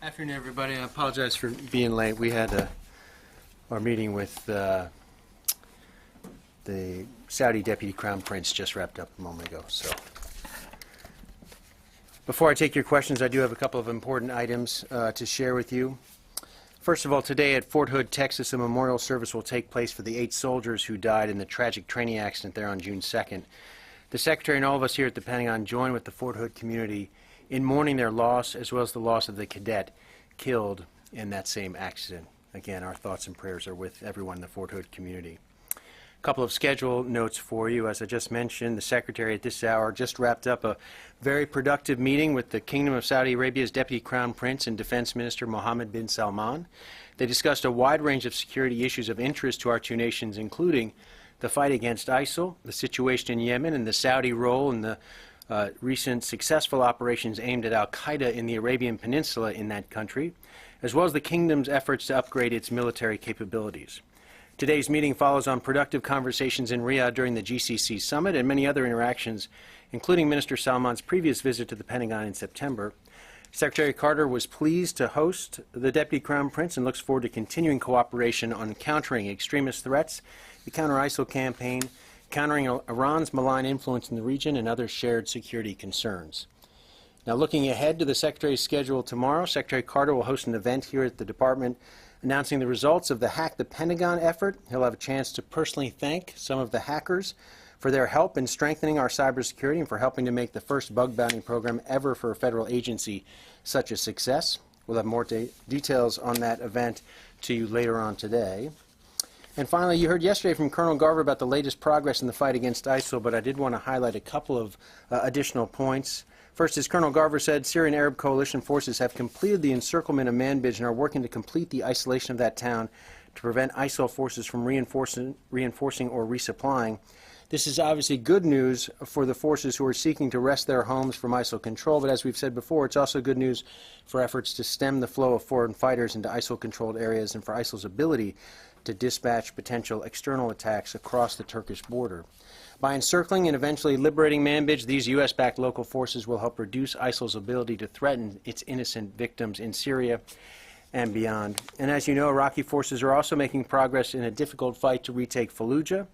Afternoon, everybody. I apologize for being late. We had our meeting with the Saudi Deputy Crown Prince just wrapped up a moment ago. So, before I take your questions, I do have a couple of important items to share with you. First of all, today at Fort Hood, Texas, a memorial service will take place for the 8 soldiers who died in the tragic training accident there on June 2nd. The Secretary and all of us here at the Pentagon join with the Fort Hood community in mourning their loss, as well as the loss of the cadet killed in that same accident. Again, our thoughts and prayers are with everyone in the Fort Hood community. A couple of schedule notes for you. As I just mentioned, the Secretary at this hour just wrapped up a very productive meeting with the Kingdom of Saudi Arabia's Deputy Crown Prince and Defense Minister Mohammed bin Salman. They discussed a wide range of security issues of interest to our two nations, including the fight against ISIL, the situation in Yemen, and the Saudi role in the recent successful operations aimed at al-Qaeda in the Arabian Peninsula in that country, as well as the Kingdom's efforts to upgrade its military capabilities. Today's meeting follows on productive conversations in Riyadh during the GCC summit and many other interactions, including Minister Salman's previous visit to the Pentagon in September. Secretary Carter was pleased to host the Deputy Crown Prince and looks forward to continuing cooperation on countering extremist threats, the counter-ISIL campaign, countering Iran's malign influence in the region, and other shared security concerns. Now, looking ahead to the Secretary's schedule tomorrow, Secretary Carter will host an event here at the Department announcing the results of the Hack the Pentagon effort. He'll have a chance to personally thank some of the hackers for their help in strengthening our cybersecurity and for helping to make the first bug bounty program ever for a federal agency such a success. We'll have more details on that event to you later on today. And finally, you heard yesterday from Colonel Garver about the latest progress in the fight against ISIL, but I did want to highlight a couple of additional points. First, as Colonel Garver said, Syrian Arab coalition forces have completed the encirclement of Manbij and are working to complete the isolation of that town to prevent ISIL forces from reinforcing or resupplying. This is obviously good news for the forces who are seeking to wrest their homes from ISIL control, but as we've said before, it's also good news for efforts to stem the flow of foreign fighters into ISIL-controlled areas and for ISIL's ability to dispatch potential external attacks across the Turkish border. By encircling and eventually liberating Manbij, these U.S.-backed local forces will help reduce ISIL's ability to threaten its innocent victims in Syria and beyond. And as you know, Iraqi forces are also making progress in a difficult fight to retake Fallujah.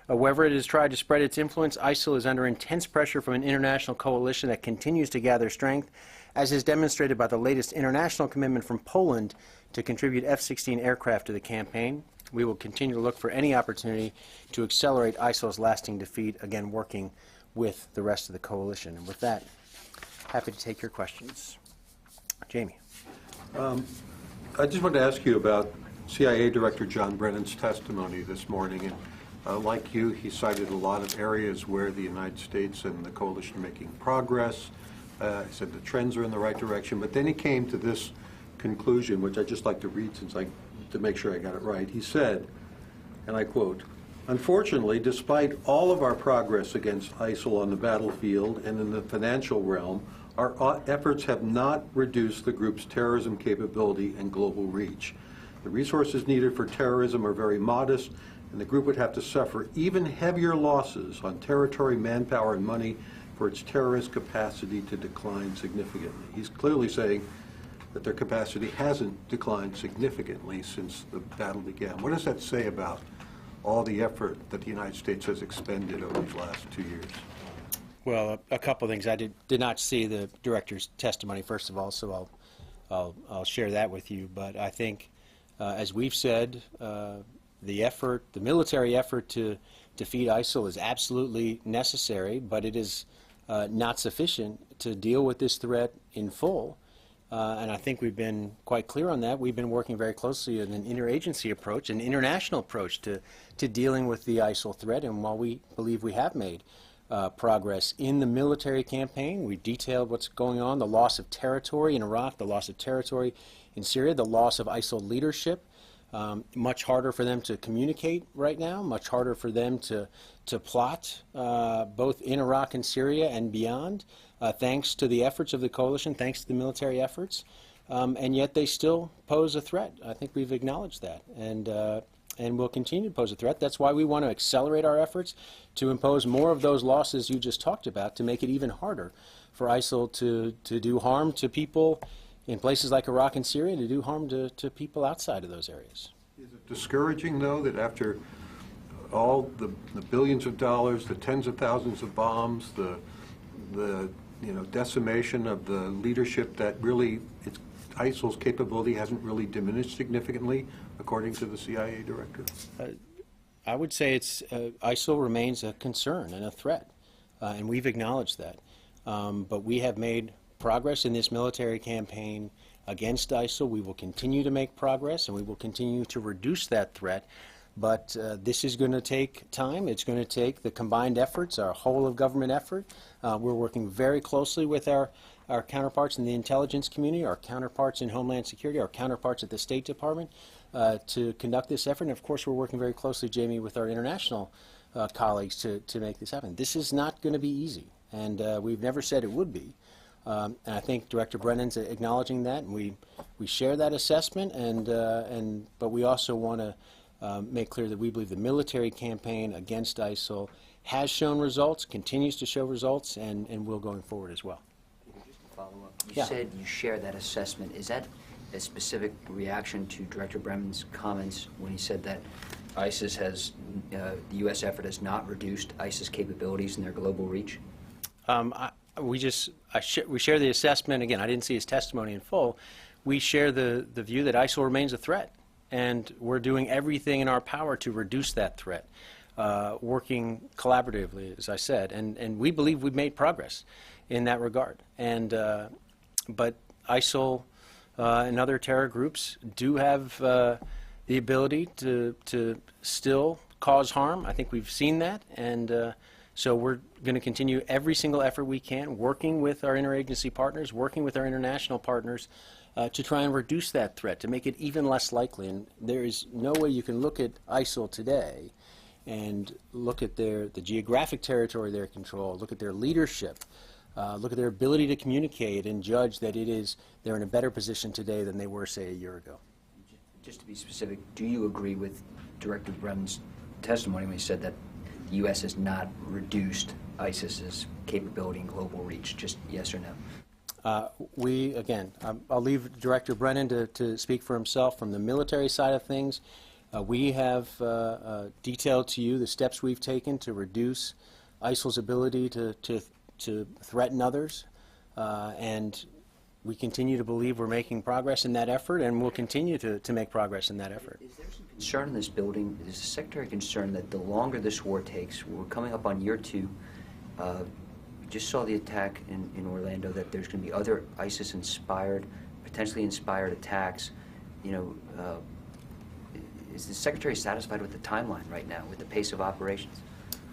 Wherever it has tried to spread its influence, ISIL is under intense pressure from an international coalition that continues to gather strength, as is demonstrated by the latest international commitment from Poland to contribute F-16 aircraft to the campaign. We will continue to look for any opportunity to accelerate ISIL's lasting defeat, again working with the rest of the coalition. And with that, happy to take your questions. Jamie. I just wanted to ask you about CIA Director John Brennan's testimony this morning. And like you, he cited a lot of areas where the United States and the coalition are making progress. He said the trends are in the right direction. But then he came to this conclusion, which I'd just like to read to make sure I got it right. He said, and I quote, "Unfortunately, despite all of our progress against ISIL on the battlefield and in the financial realm, our efforts have not reduced the group's terrorism capability and global reach. The resources needed for terrorism are very modest, and the group would have to suffer even heavier losses on territory, manpower, and money for its terrorist capacity to decline significantly." He's clearly saying that their capacity hasn't declined significantly since the battle began. What does that say about all the effort that the United States has expended over these last 2 years? Well, a couple of things. I did not see the director's testimony, first of all, so I'll share that with you. But I think, as we've said, the military effort to defeat ISIL is absolutely necessary, but it is not sufficient to deal with this threat in full. And I think we've been quite clear on that. We've been working very closely on an interagency approach, an international approach to dealing with the ISIL threat. And while we believe we have made progress in the military campaign, we detailed what's going on, the loss of territory in Iraq, the loss of territory in Syria, the loss of ISIL leadership. Much harder for them to communicate right now, much harder for them to plot both in Iraq and Syria and beyond, thanks to the efforts of the coalition, thanks to the military efforts, and yet they still pose a threat. I think we've acknowledged that, and will continue to pose a threat. That's why we want to accelerate our efforts to impose more of those losses you just talked about, to make it even harder for ISIL to do harm to people in places like Iraq and Syria to do harm to people outside of those areas. Is it discouraging, though, that after all the billions of dollars, the tens of thousands of bombs, the decimation of the leadership, that really ISIL's capability hasn't really diminished significantly, according to the CIA director? I would say ISIL remains a concern and a threat, and we've acknowledged that. But we have made progress in this military campaign against ISIL. We will continue to make progress, and we will continue to reduce that threat. But this is going to take time. It's going to take the combined efforts, our whole of government effort. We're working very closely with our counterparts in the intelligence community, our counterparts in Homeland Security, our counterparts at the State Department to conduct this effort. And of course, we're working very closely, Jamie, with our international colleagues to make this happen. This is not going to be easy, and we've never said it would be. And I think Director Brennan's acknowledging that, and we share that assessment. But we also want to make clear that we believe the military campaign against ISIL has shown results, continues to show results, and will going forward as well. Just to follow up, you said you share that assessment. Is that a specific reaction to Director Brennan's comments when he said that ISIS has, the U.S. effort has not reduced ISIS capabilities and their global reach? We share the assessment. Again, I didn't see his testimony in full. We share the view that ISIL remains a threat, and we're doing everything in our power to reduce that threat, working collaboratively, as I said, and we believe we've made progress in that regard. But ISIL and other terror groups do have the ability to still cause harm. I think we've seen that, and so we're going to continue every single effort we can, working with our interagency partners, working with our international partners, to try and reduce that threat, to make it even less likely. And there is no way you can look at ISIL today and look at the geographic territory they control, look at their leadership, look at their ability to communicate, and judge that they're in a better position today than they were, say, a year ago. Just to be specific, do you agree with Director Brennan's testimony when he said that the U.S. has not reduced ISIS's capability and global reach? Just yes or no? I'll leave Director Brennan to speak for himself. From the military side of things, we have detailed to you the steps we've taken to reduce ISIL's ability to threaten others, and we continue to believe we're making progress in that effort, and we'll continue to make progress in that effort. Is there some concern in this building? Is the Secretary concerned that the longer this war takes, we're coming up on year 2, we just saw the attack in Orlando, that there's going to be other ISIS-inspired, potentially inspired attacks. Is the Secretary satisfied with the timeline right now, with the pace of operations?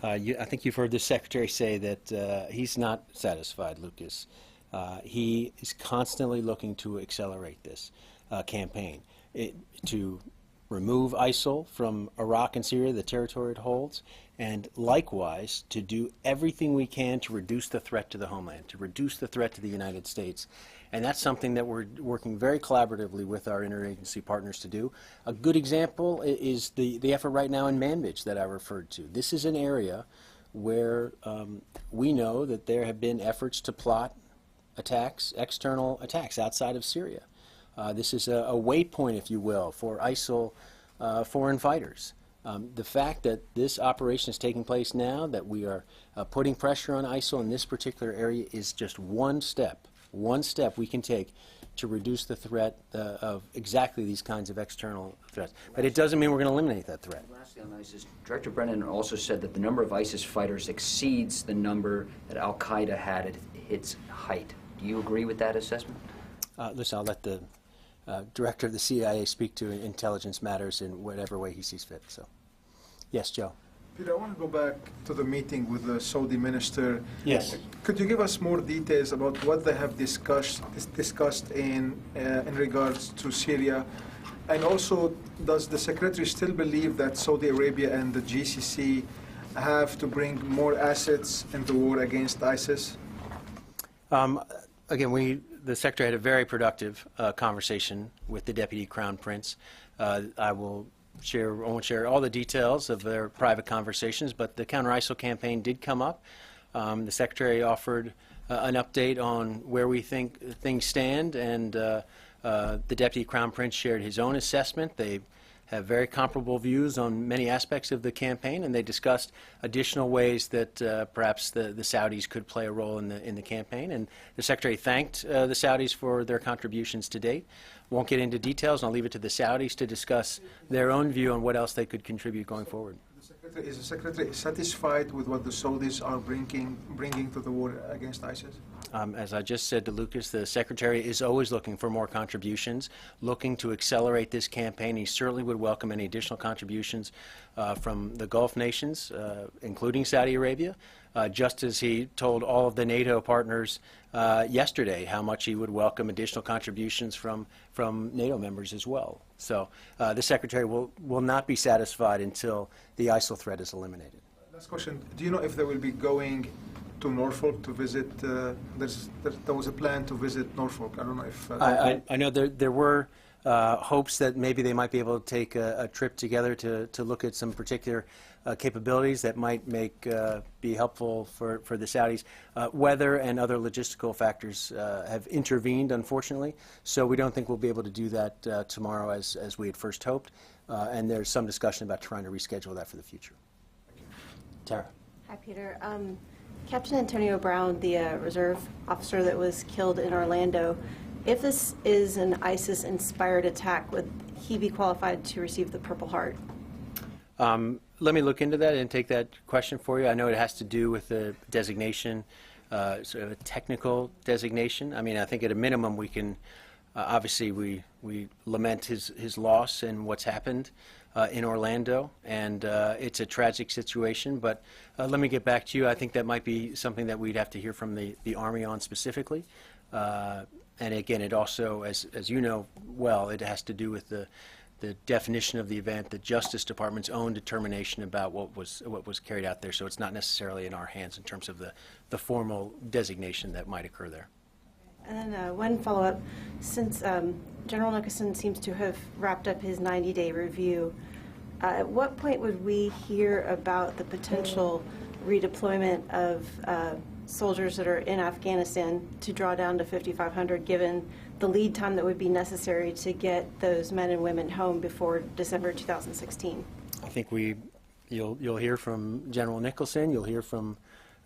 I think you've heard the Secretary say that he's not satisfied, Lucas. He is constantly looking to accelerate this campaign, to remove ISIL from Iraq and Syria, the territory it holds, and likewise to do everything we can to reduce the threat to the homeland, to reduce the threat to the United States. And that's something that we're working very collaboratively with our interagency partners to do. A good example is the effort right now in Manbij that I referred to. This is an area where we know that there have been efforts to plot attacks, external attacks outside of Syria. This is a waypoint, if you will, for ISIL foreign fighters. The fact that this operation is taking place now, that we are putting pressure on ISIL in this particular area, is just one step we can take to reduce the threat of exactly these kinds of external threats. But it doesn't mean we're going to eliminate that threat. Lastly on ISIS, Director Brennan also said that the number of ISIS fighters exceeds the number that al-Qaeda had at its height. Do you agree with that assessment? Listen, I'll let the Director of the CIA speak to intelligence matters in whatever way he sees fit. So, yes, Joe. Peter, I want to go back to the meeting with the Saudi minister. Yes. Could you give us more details about what they have discussed in regards to Syria? And also, does the Secretary still believe that Saudi Arabia and the GCC have to bring more assets in the war against ISIS? Again, the Secretary had a very productive conversation with the Deputy Crown Prince. I won't share all the details of their private conversations, but the counter-ISIL campaign did come up. The Secretary offered an update on where we think things stand, and the Deputy Crown Prince shared his own assessment. They have very comparable views on many aspects of the campaign, and they discussed additional ways that perhaps the Saudis could play a role in the campaign. And the Secretary thanked the Saudis for their contributions to date. Won't get into details, and I'll leave it to the Saudis to discuss their own view on what else they could contribute going forward. Is the Secretary satisfied with what the Saudis are bringing to the war against ISIS? As I just said to Lucas, the Secretary is always looking for more contributions, looking to accelerate this campaign. He certainly would welcome any additional contributions from the Gulf nations, including Saudi Arabia, just as he told all of the NATO partners yesterday how much he would welcome additional contributions from NATO members as well. So the Secretary will not be satisfied until the ISIL threat is eliminated. Last question. Do you know if they will be going to Norfolk to visit? There was a plan to visit Norfolk. I don't know if... I know there were hopes that maybe they might be able to take a trip together to look at some particular capabilities that might be helpful for the Saudis. Weather and other logistical factors have intervened, unfortunately, so we don't think we'll be able to do that tomorrow as we had first hoped, and there's some discussion about trying to reschedule that for the future. Tara. Hi, Peter. Captain Antonio Brown, the reserve officer that was killed in Orlando, if this is an ISIS-inspired attack, would he be qualified to receive the Purple Heart? Let me look into that and take that question for you. I know it has to do with the designation, sort of a technical designation. I mean, I think at a minimum we can, obviously we lament his loss and what's happened in Orlando, and it's a tragic situation, but let me get back to you. I think that might be something that we'd have to hear from the Army on specifically. And again, it also, as you know well, it has to do with the definition of the event, the Justice Department's own determination about what was carried out there. So it's not necessarily in our hands in terms of the formal designation that might occur there. And then one follow-up. Since General Nicholson seems to have wrapped up his 90-day review, at what point would we hear about the potential redeployment of soldiers that are in Afghanistan to draw down to 5,500, given the lead time that would be necessary to get those men and women home before December 2016? I think you'll hear from General Nicholson, you'll hear from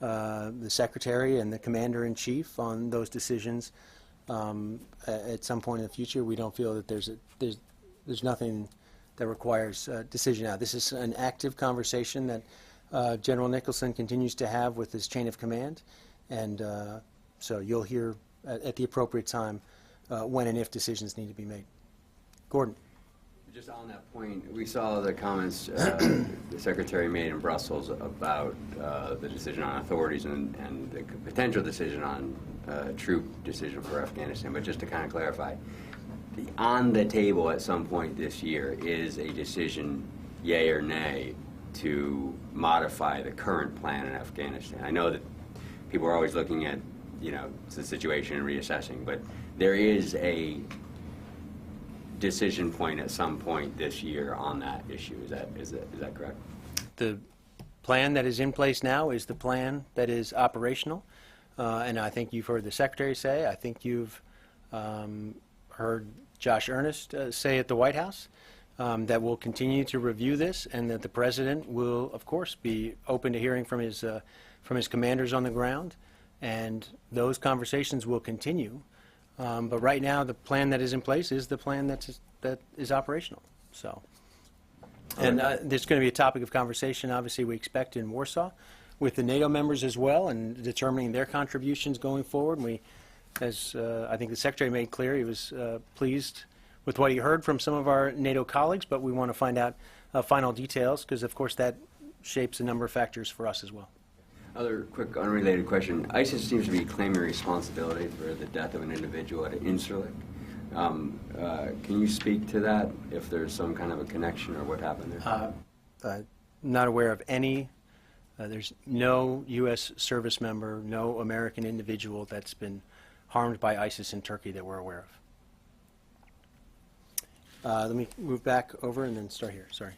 the Secretary and the Commander-in-Chief on those decisions at some point in the future. We don't feel that there's nothing that requires a decision now. This is an active conversation that General Nicholson continues to have with his chain of command, and so you'll hear at the appropriate time when and if decisions need to be made. Gordon. Just on that point, we saw the comments the Secretary made in Brussels about the decision on authorities and the potential decision on troop decision for Afghanistan. But just to kind of clarify, on the table at some point this year is a decision, yay or nay, to modify the current plan in Afghanistan. I know that people are always looking at, the situation and reassessing, but there is a decision point at some point this year on that issue. Is that correct? The plan that is in place now is the plan that is operational, and I think you've heard the Secretary say, I think you've heard Josh Earnest say at the White House that we'll continue to review this, and that the President will, of course, be open to hearing from his commanders on the ground, and those conversations will continue. But right now, the plan that is in place is the plan that is operational. So, and there's going to be a topic of conversation, obviously, we expect in Warsaw, with the NATO members as well, and determining their contributions going forward. And we, as I think the Secretary made clear, he was pleased with what he heard from some of our NATO colleagues, but we want to find out final details, because, of course, that shapes a number of factors for us as well. Other quick, unrelated question. ISIS seems to be claiming responsibility for the death of an individual at Incirlik. Can you speak to that, if there's some kind of a connection or what happened there? Not aware of any. There's no U.S. service member, no American individual that's been harmed by ISIS in Turkey that we're aware of. Let me move back over and then start here. Sorry.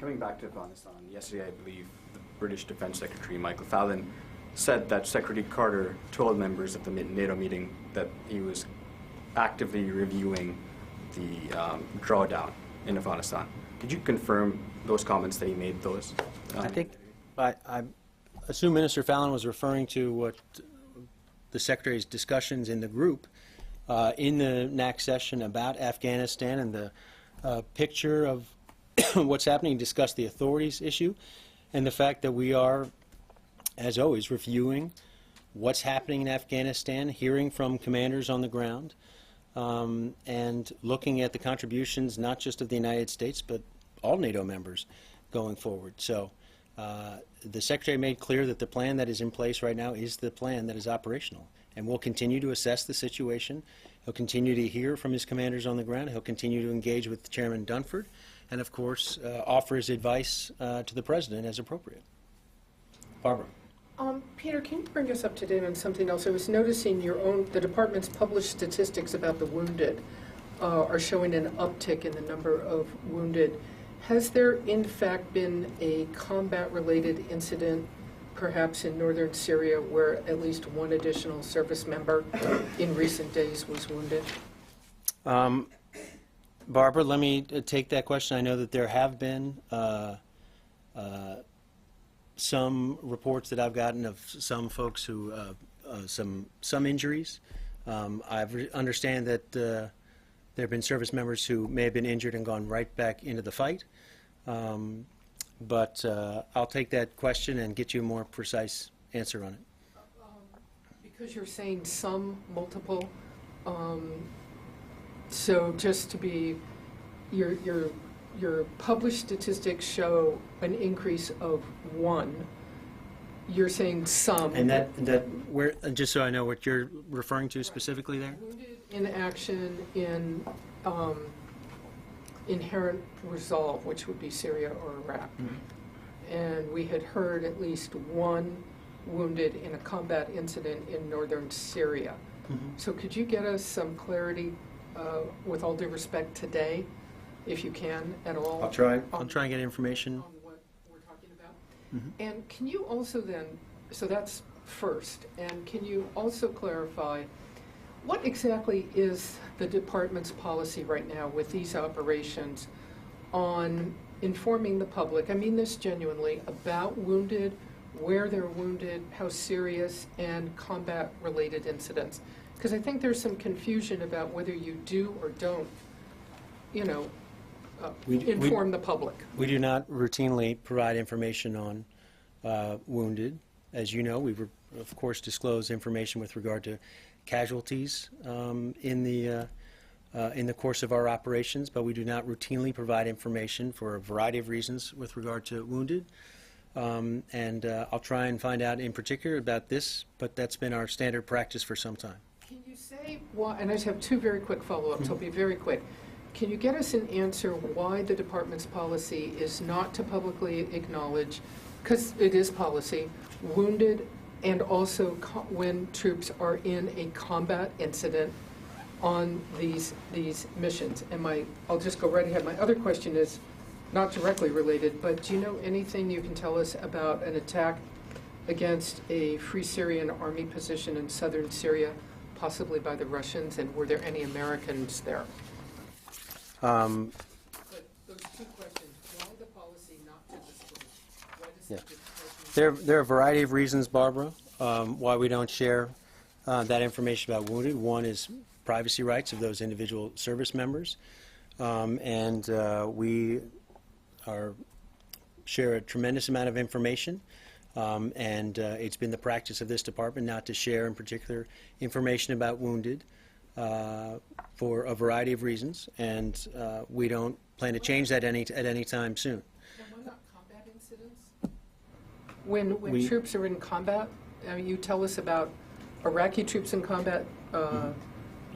Coming back to Afghanistan, yesterday I believe the British Defense Secretary Michael Fallon said that Secretary Carter told members of the NATO meeting that he was actively reviewing the drawdown in Afghanistan. Could you confirm those comments that he made? Those? I think, I assume Minister Fallon was referring to what the Secretary's discussions in the group in the NAC session about Afghanistan and the picture of what's happening, discuss the authorities issue, and the fact that we are, as always, reviewing what's happening in Afghanistan, hearing from commanders on the ground, and looking at the contributions not just of the United States, but all NATO members going forward. So the Secretary made clear that the plan that is in place right now is the plan that is operational. And we'll continue to assess the situation. He'll continue to hear from his commanders on the ground. He'll continue to engage with Chairman Dunford, and of course offer his advice to the President as appropriate. Barbara. Peter, can you bring us up to date on something else? I was noticing the department's published statistics about the wounded are showing an uptick in the number of wounded. Has there in fact been a combat-related incident, perhaps in northern Syria, where at least one additional service member in recent days was wounded? Barbara, let me take that question. I know that there have been some reports that I've gotten of some folks who some injuries. I understand that there have been service members who may have been injured and gone right back into the fight. But I'll take that question and get you a more precise answer on it. Because you're saying some, multiple, so just to be, your published statistics show an increase of one. You're saying some. And that where, just so I know what you're referring to specifically there? Wounded in action in inherent resolve, which would be Syria or Iraq. Mm-hmm. And we had heard at least one wounded in a combat incident in northern Syria. Mm-hmm. So could you get us some clarity, with all due respect today, if you can at all? I'll try and get information. On what we're talking about. Mm-hmm. And can you also then, so that's first, and can you also clarify what exactly is the department's policy right now with these operations on informing the public, I mean this genuinely, about wounded, where they're wounded, how serious, and combat-related incidents? Because I think there's some confusion about whether you do or don't, inform the public. We do not routinely provide information on wounded. As you know, we of course disclose information with regard to casualties in the course of our operations, but we do not routinely provide information for a variety of reasons with regard to wounded. And I'll try and find out in particular about this, but that's been our standard practice for some time. Can you say why, and I just have two very quick follow-ups, mm-hmm. I'll be very quick. Can you get us an answer why the department's policy is not to publicly acknowledge, because it is policy, wounded and also when troops are in a combat incident on these missions? And I'll just go right ahead. My other question is not directly related, but do you know anything you can tell us about an attack against a Free Syrian Army position in southern Syria, possibly by the Russians, and were there any Americans there? But those two questions, why the policy not to disclose? Why does There are a variety of reasons, Barbara, why we don't share that information about wounded. One is privacy rights of those individual service members, and we share a tremendous amount of information, and it's been the practice of this department not to share in particular information about wounded for a variety of reasons, and we don't plan to change that at any time soon. Now, why not combat incidents? When troops are in combat, I mean, you tell us about Iraqi troops in combat,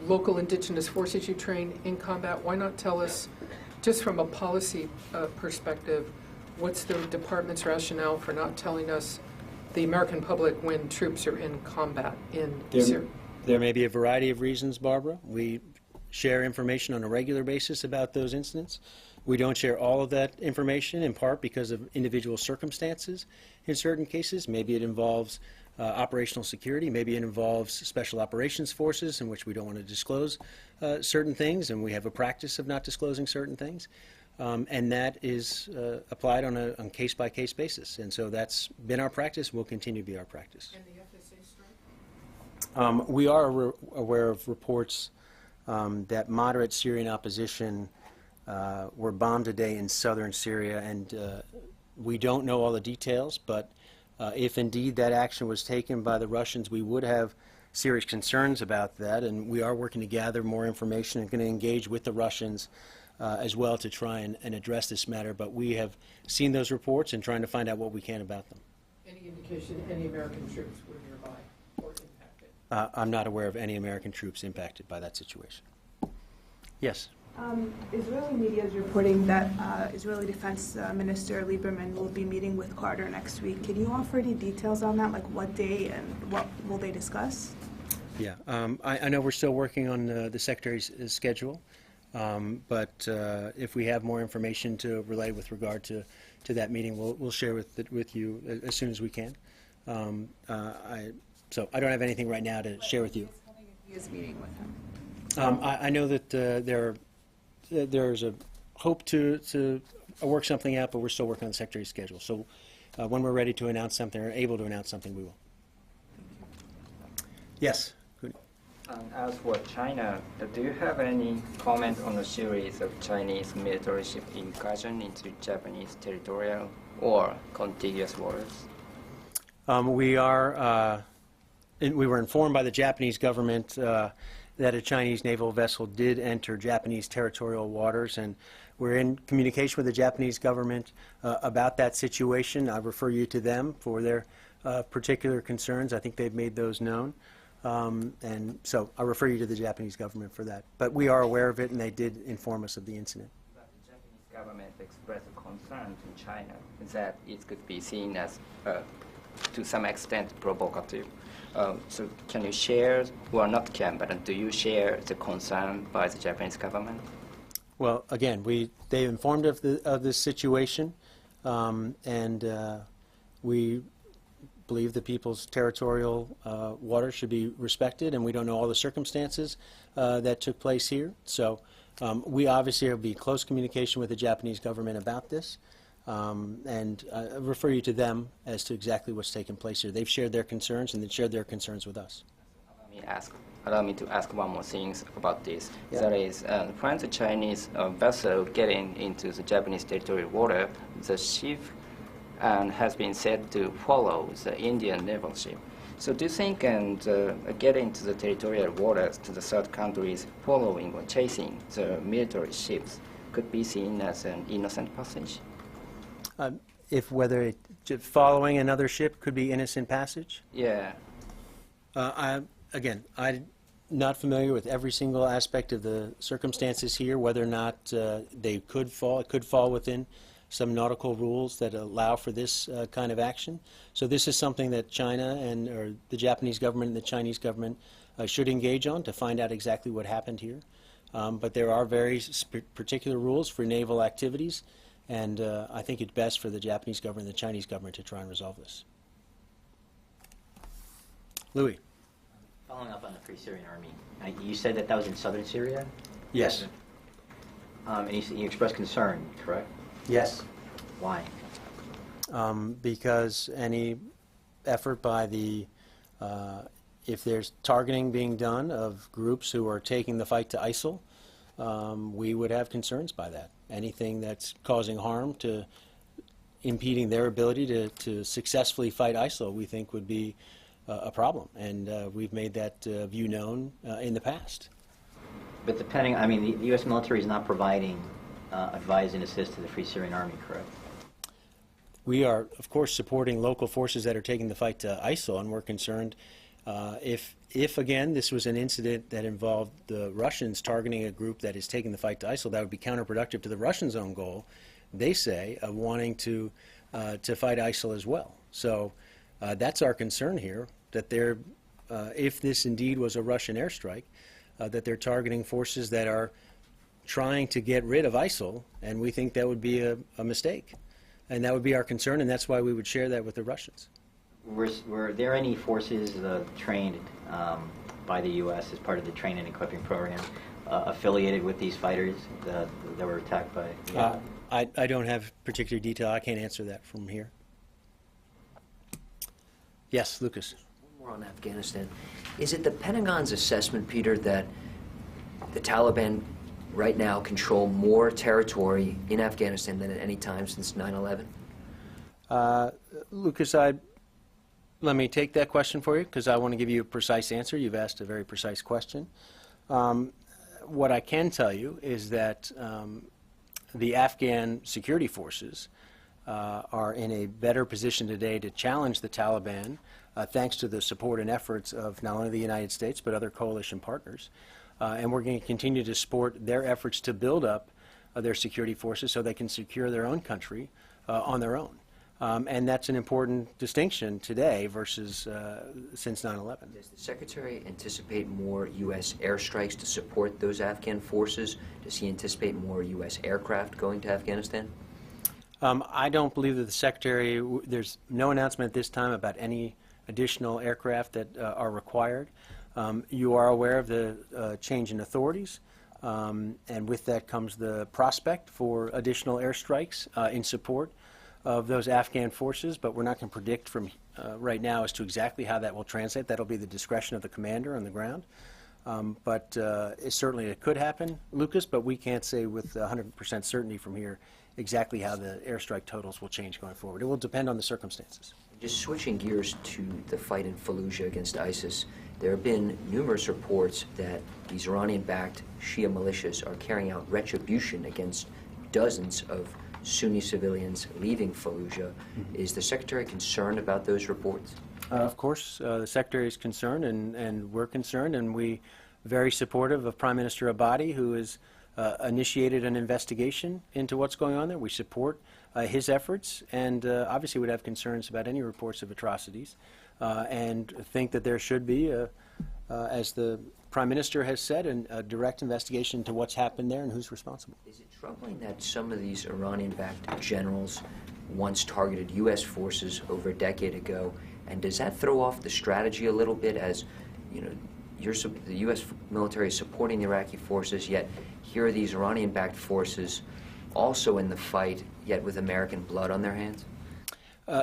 local indigenous forces you train in combat. Why not tell us, just from a policy perspective, what's the department's rationale for not telling us, the American public, when troops are in combat in Syria? There may be a variety of reasons, Barbara. We share information on a regular basis about those incidents. We don't share all of that information, in part because of individual circumstances in certain cases. Maybe it involves operational security. Maybe it involves special operations forces in which we don't want to disclose certain things, and we have a practice of not disclosing certain things. And that is applied on a case-by-case basis. And so that's been our practice, will continue to be our practice. And the FSA strike? We are aware of reports that moderate Syrian opposition were bombed today in southern Syria, and we don't know all the details, but if indeed that action was taken by the Russians, we would have serious concerns about that, and we are working to gather more information and going to engage with the Russians as well to try and address this matter. But we have seen those reports and trying to find out what we can about them. Any indication any American troops were nearby or impacted? I'm not aware of any American troops impacted by that situation. Yes? Israeli media is reporting that Israeli Defense Minister Lieberman will be meeting with Carter next week. Can you offer any details on that, like what day and what will they discuss? Yeah, I know we're still working on the Secretary's schedule, but if we have more information to relay with regard to that meeting, we'll share with you as soon as we can. So I don't have anything right now to share with you. He is meeting with him. I know that there's a hope to work something out, but we're still working on the Secretary's schedule. So when we're ready to announce something or able to announce something, we will. Yes? As for China, do you have any comment on the series of Chinese military ship incursion into Japanese territorial or contiguous waters? We were informed by the Japanese government that a Chinese naval vessel did enter Japanese territorial waters, and we're in communication with the Japanese government about that situation. I refer you to them for their particular concerns. I think they've made those known. And so I refer you to the Japanese government for that. But we are aware of it, and they did inform us of the incident. But the Japanese government expressed a concern to China that it could be seen as, to some extent, provocative. So can you share, well, not can, but do you share the concern by the Japanese government? Well, again, they informed of this situation, and we believe the people's territorial waters should be respected, and we don't know all the circumstances that took place here. So we obviously will be in close communication with the Japanese government about this, and I refer you to them as to exactly what's taken place here. They've shared their concerns, and they've shared their concerns with us. Allow me to ask one more thing about this. Yeah. That is, when the Chinese vessel getting into the Japanese territorial water, the ship has been said to follow the Indian naval ship. So do you think getting into the territorial waters to the third countries following or chasing the military ships could be seen as an innocent passage? If whether following another ship could be innocent passage? Yeah. I'm not familiar with every single aspect of the circumstances here, whether or not it could fall within some nautical rules that allow for this kind of action. So this is something that China or the Japanese government and the Chinese government should engage on to find out exactly what happened here. But there are very particular rules for naval activities, and I think it's best for the Japanese government and the Chinese government to try and resolve this. Louis. Following up on the Free Syrian Army, you said that was in southern Syria? Yes. And you expressed concern, correct? Yes. Why? Because any effort by if there's targeting being done of groups who are taking the fight to ISIL, we would have concerns by that. Anything that's causing harm to impeding their ability to successfully fight ISIL, we think would be a problem, and we've made that view known in the past. But the U.S. military is not providing advise and assist to the Free Syrian Army, correct? We are, of course, supporting local forces that are taking the fight to ISIL, and we're concerned if again, this was an incident that involved the Russians targeting a group that is taking the fight to ISIL, that would be counterproductive to the Russians' own goal, they say, of wanting to fight ISIL as well. So that's our concern here, that if this indeed was a Russian airstrike, that they're targeting forces that are trying to get rid of ISIL, and we think that would be a mistake. And that would be our concern, and that's why we would share that with the Russians. Were there any forces trained by the U.S. as part of the training and equipping program affiliated with these fighters that were attacked by? I don't have particular detail. I can't answer that from here. Yes, Lucas. One more on Afghanistan. Is it the Pentagon's assessment, Peter, that the Taliban right now control more territory in Afghanistan than at any time since 9/11? Lucas, let me take that question for you because I want to give you a precise answer. You've asked a very precise question. What I can tell you is that the Afghan security forces are in a better position today to challenge the Taliban thanks to the support and efforts of not only the United States but other coalition partners. And we're going to continue to support their efforts to build up their security forces so they can secure their own country on their own. And that's an important distinction today versus since 9/11. Does the Secretary anticipate more U.S. airstrikes to support those Afghan forces? Does he anticipate more U.S. aircraft going to Afghanistan? I don't believe that the Secretary, there's no announcement at this time about any additional aircraft that are required. You are aware of the change in authorities, and with that comes the prospect for additional airstrikes in support of those Afghan forces, but we're not going to predict from right now as to exactly how that will translate. That'll be the discretion of the commander on the ground. But certainly it could happen, Lucas, but we can't say with 100% certainty from here exactly how the airstrike totals will change going forward. It will depend on the circumstances. Just switching gears to the fight in Fallujah against ISIS, there have been numerous reports that these Iranian-backed Shia militias are carrying out retribution against dozens of Sunni civilians leaving Fallujah. Is the Secretary concerned about those reports? Of course, the Secretary is concerned, and we're concerned, and we're very supportive of Prime Minister Abadi, who has initiated an investigation into what's going on there. We support his efforts, and obviously would have concerns about any reports of atrocities, and think that there should be, as the Prime Minister has said, a direct investigation into what's happened there and who's responsible. Is it troubling that some of these Iranian-backed generals once targeted U.S. forces over a decade ago, and does that throw off the strategy a little bit as, you know, the U.S. military is supporting the Iraqi forces, yet here are these Iranian-backed forces also in the fight, yet with American blood on their hands?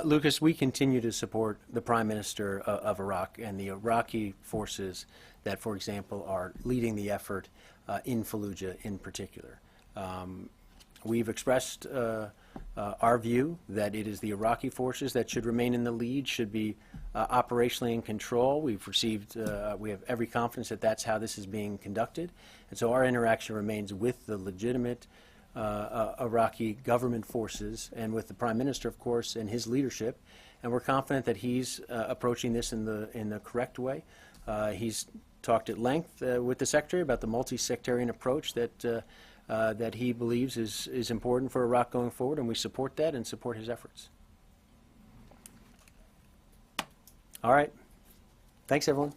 Lucas, we continue to support the Prime Minister of Iraq and the Iraqi forces that, for example, are leading the effort in Fallujah in particular. We've expressed our view that it is the Iraqi forces that should remain in the lead, should be operationally in control. We have every confidence that that's how this is being conducted. And so our interaction remains with the legitimate Iraqi government forces and with the Prime Minister, of course, and his leadership. And we're confident that he's approaching this in the correct way. He's talked at length with the Secretary about the multi-sectarian approach that he believes is important for Iraq going forward, and we support that and support his efforts. All right. Thanks, everyone.